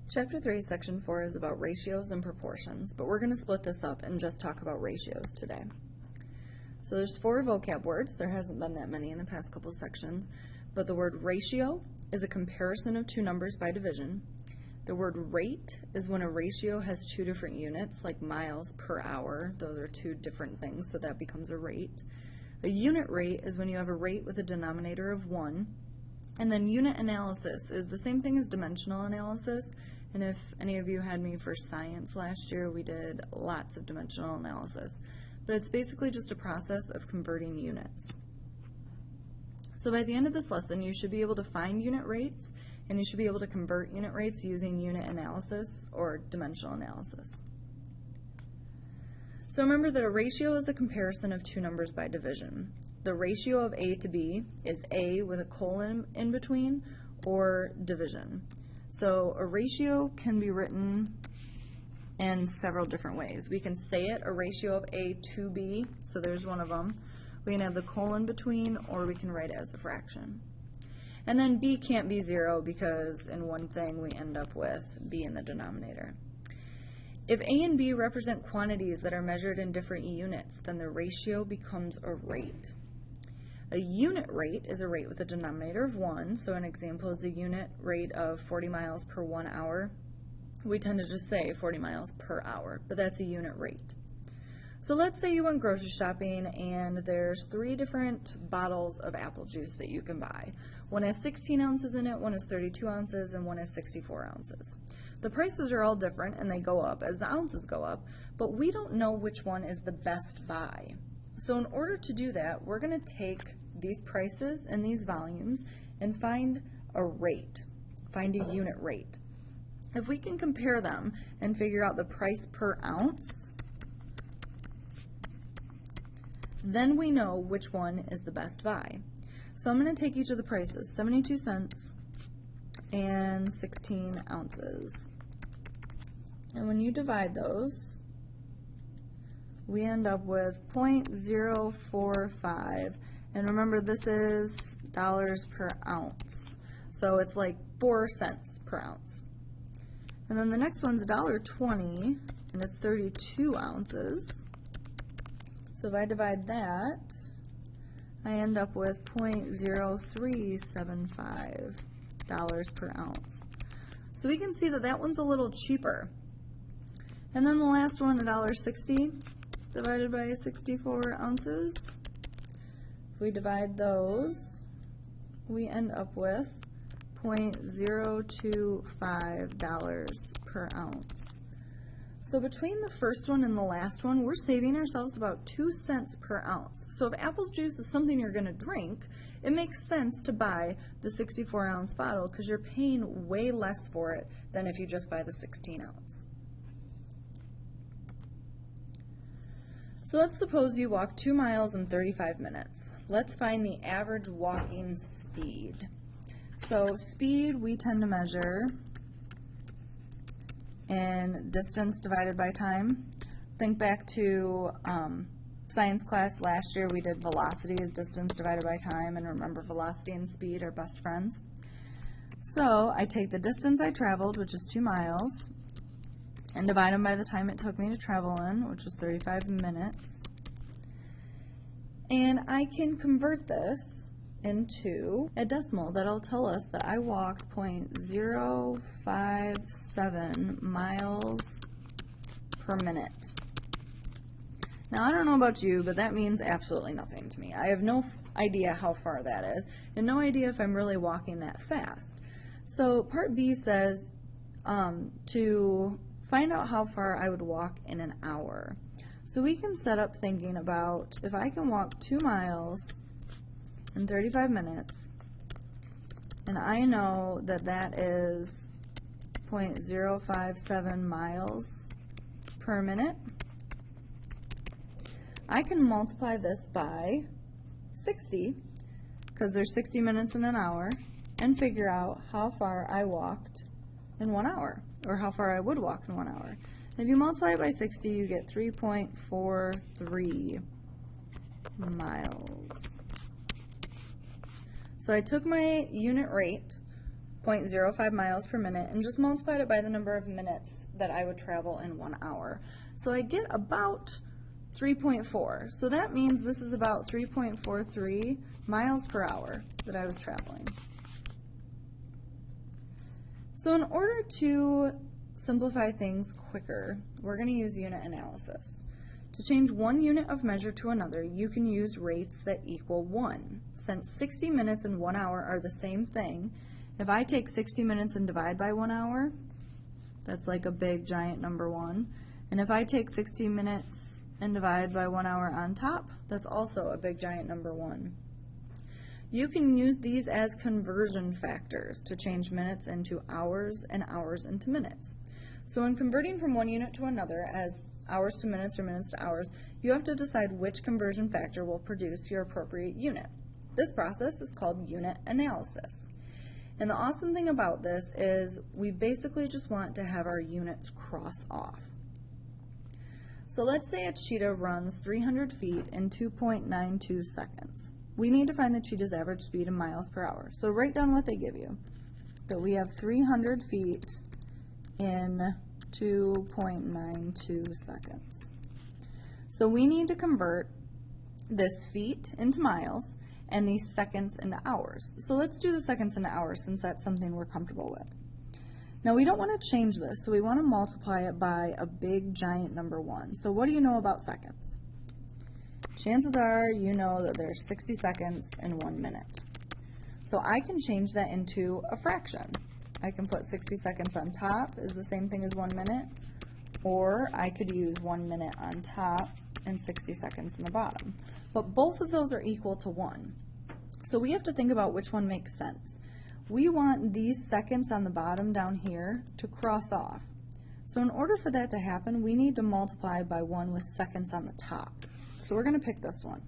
Chapter 3, Section 4 is about ratios and proportions, but we're going to split this up and just talk about ratios today. So there's 4 vocab words. There hasn't been that many in the past couple sections, but the word ratio is a comparison of 2 numbers by division. The word rate is when a ratio has 2 different units, like miles per hour. Those are 2 different things, so that becomes a rate. A unit rate is when you have a rate with a denominator of 1. And then unit analysis is the same thing as dimensional analysis. And if any of you had me for science last year, we did lots of dimensional analysis. But it's basically just a process of converting units. So by the end of this lesson, you should be able to find unit rates, and you should be able to convert unit rates using unit analysis or dimensional analysis. So remember that a ratio is a comparison of 2 numbers by division. The ratio of A to B is A with a colon in between, or division. So a ratio can be written in several different ways. We can say it, a ratio of A to B, so there's one of them. We can have the colon between, or we can write it as a fraction. And then B can't be 0 because in one thing we end up with B in the denominator. If A and B represent quantities that are measured in different units, then the ratio becomes a rate. A unit rate is a rate with a denominator of 1, so an example is a unit rate of 40 miles per 1 hour. We tend to just say 40 miles per hour, but that's a unit rate. So let's say you went grocery shopping and there's 3 different bottles of apple juice that you can buy. One has 16 ounces in it, one has 32 ounces, and one has 64 ounces. The prices are all different and they go up as the ounces go up, but we don't know which one is the best buy. So in order to do that, we're going to take these prices and these volumes and find a rate, find a unit rate. If we can compare them and figure out the price per ounce, then we know which one is the best buy. So I'm going to take each of the prices, 72 cents and 16 ounces. And when you divide those, we end up with 0.045. And remember, this is dollars per ounce. So it's like 4 cents per ounce. And then the next one's $1.20, and it's 32 ounces. So if I divide that, I end up with 0.0375 dollars per ounce. So we can see that that one's a little cheaper. And then the last one, $1.60 divided by 64 ounces. If we divide those, we end up with $0.025 dollars per ounce. So between the first one and the last one, we're saving ourselves about 2 cents per ounce. So if apple juice is something you're going to drink, it makes sense to buy the 64-ounce bottle because you're paying way less for it than if you just buy the 16-ounce. So let's suppose you walk 2 miles in 35 minutes. Let's find the average walking speed. So speed we tend to measure in distance divided by time. Think back to science class last year. We did velocity as distance divided by time, and remember, velocity and speed are best friends. So I take the distance I traveled, which is 2 miles, and divide them by the time it took me to travel in, which was 35 minutes. And I can convert this into a decimal that'll tell us that I walked 0.057 miles per minute. Now, I don't know about you, but that means absolutely nothing to me. I have no idea how far that is, and no idea if I'm really walking that fast. So part B says to find out how far I would walk in an hour. So we can set up thinking about if I can walk 2 miles in 35 minutes, and I know that that is 0.057 miles per minute, I can multiply this by 60, because there's 60 minutes in an hour, and figure out how far I walked in 1 hour, or how far I would walk in 1 hour. And if you multiply it by 60, you get 3.43 miles. So I took my unit rate 0.05 miles per minute and just multiplied it by the number of minutes that I would travel in 1 hour. So I get about 3.4. So that means this is about 3.43 miles per hour that I was traveling. So in order to simplify things quicker, we're going to use unit analysis. To change one unit of measure to another, you can use rates that equal 1. Since 60 minutes and 1 hour are the same thing, if I take 60 minutes and divide by 1 hour, that's like a big giant number 1. And if I take 60 minutes and divide by 1 hour on top, that's also a big giant number 1. You can use these as conversion factors to change minutes into hours and hours into minutes. So in converting from one unit to another as hours to minutes or minutes to hours, you have to decide which conversion factor will produce your appropriate unit. This process is called unit analysis. And the awesome thing about this is we basically just want to have our units cross off. So let's say a cheetah runs 300 feet in 2.92 seconds. We need to find the cheetah's average speed in miles per hour. So write down what they give you. That we have 300 feet in 2.92 seconds. So we need to convert this feet into miles and these seconds into hours. So let's do the seconds into hours since that's something we're comfortable with. Now we don't want to change this, so we want to multiply it by a big giant number 1. So what do you know about seconds? Chances are you know that there's 60 seconds in 1 minute. So I can change that into a fraction. I can put 60 seconds on top is the same thing as 1 minute, or I could use 1 minute on top and 60 seconds in the bottom. But both of those are equal to 1. So we have to think about which one makes sense. We want these seconds on the bottom down here to cross off. So in order for that to happen, we need to multiply by 1 with seconds on the top. So we're going to pick this one.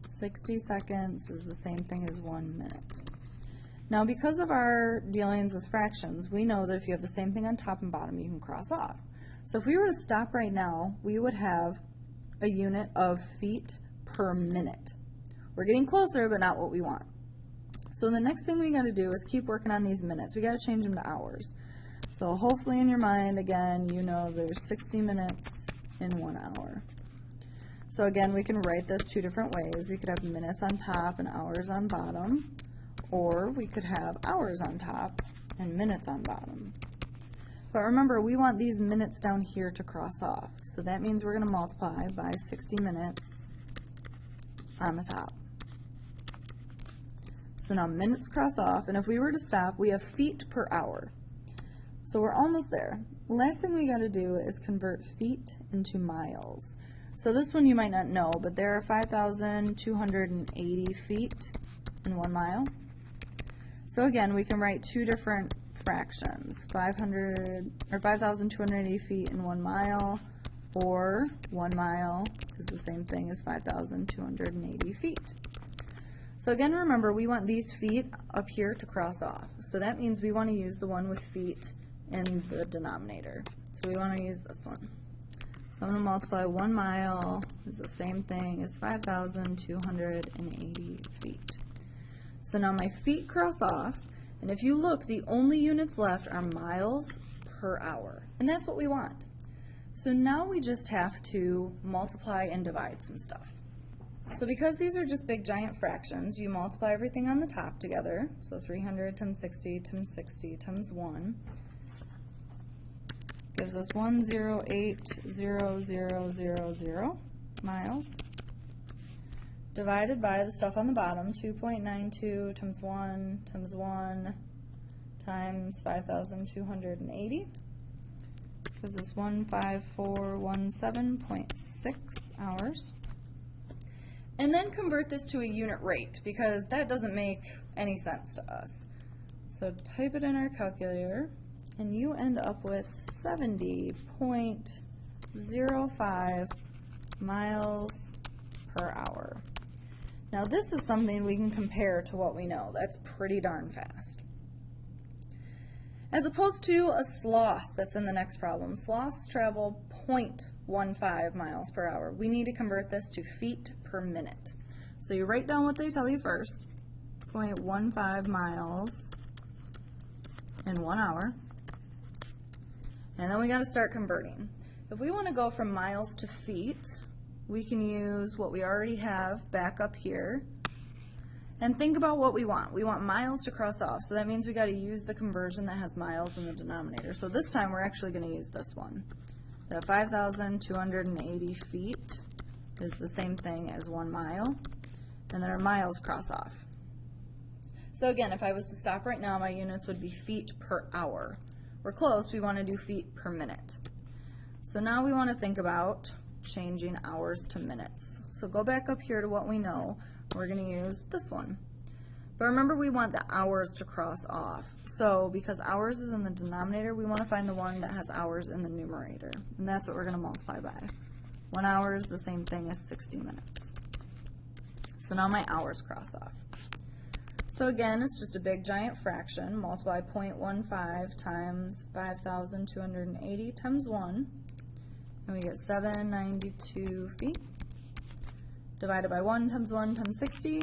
60 seconds is the same thing as 1 minute. Now because of our dealings with fractions, we know that if you have the same thing on top and bottom, you can cross off. So if we were to stop right now, we would have a unit of feet per minute. We're getting closer, but not what we want. So the next thing we got to do is keep working on these minutes. We got to change them to hours. So hopefully in your mind, again, you know there's 60 minutes in 1 hour. So again, we can write this 2 different ways. We could have minutes on top and hours on bottom, or we could have hours on top and minutes on bottom. But remember, we want these minutes down here to cross off. So that means we're going to multiply by 60 minutes on the top. So now minutes cross off, and if we were to stop, we have feet per hour. So we're almost there. Last thing we got to do is convert feet into miles. So this one you might not know, but there are 5,280 feet in 1 mile. So again, we can write 2 different fractions. 5,280 feet in 1 mile, or 1 mile is the same thing as 5,280 feet. So again, remember, we want these feet up here to cross off. So that means we want to use the one with feet in the denominator. So we want to use this one. So I'm going to multiply 1 mile is the same thing as 5,280 feet. So now my feet cross off, and if you look, the only units left are miles per hour, and that's what we want. So now we just have to multiply and divide some stuff. So because these are just big giant fractions, you multiply everything on the top together. So 300 times 60 times 60 times 1 gives us 108,000 miles, divided by the stuff on the bottom, 2.92 times 1 times 1 times 5,280, gives us 15417.6 hours. And then convert this to a unit rate, because that doesn't make any sense to us. So type it in our calculator, and you end up with 70.05 miles per hour. Now this is something we can compare to what we know. That's pretty darn fast. As opposed to a sloth that's in the next problem. Sloths travel 0.15 miles per hour. We need to convert this to feet per minute. So you write down what they tell you first, 0.15 miles in 1 hour. And then we got to start converting. If we want to go from miles to feet, we can use what we already have back up here. And think about what we want. We want miles to cross off, so that means we got to use the conversion that has miles in the denominator. So this time we're actually going to use this one. The 5,280 feet is the same thing as 1 mile, and then our miles cross off. So again, if I was to stop right now, my units would be feet per hour. We're close, we want to do feet per minute. So now we want to think about changing hours to minutes. So go back up here to what we know. We're going to use this one. But remember, we want the hours to cross off. So because hours is in the denominator, we want to find the one that has hours in the numerator. And that's what we're going to multiply by. 1 hour is the same thing as 60 minutes. So now my hours cross off. So again, it's just a big giant fraction. Multiply 0.15 times 5,280 times 1. And we get 792 feet. Divided by 1 times 1 times 60.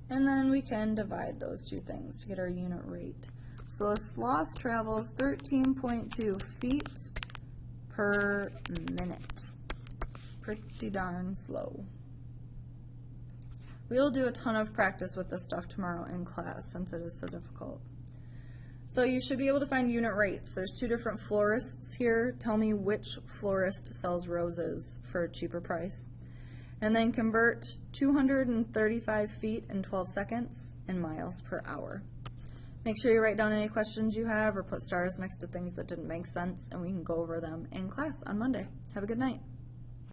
And then we can divide those two things to get our unit rate. So a sloth travels 13.2 feet per minute. Pretty darn slow. We'll do a ton of practice with this stuff tomorrow in class since it is so difficult. So you should be able to find unit rates. There's 2 different florists here. Tell me which florist sells roses for a cheaper price. And then convert 235 feet in 12 seconds in miles per hour. Make sure you write down any questions you have or put stars next to things that didn't make sense, and we can go over them in class on Monday. Have a good night.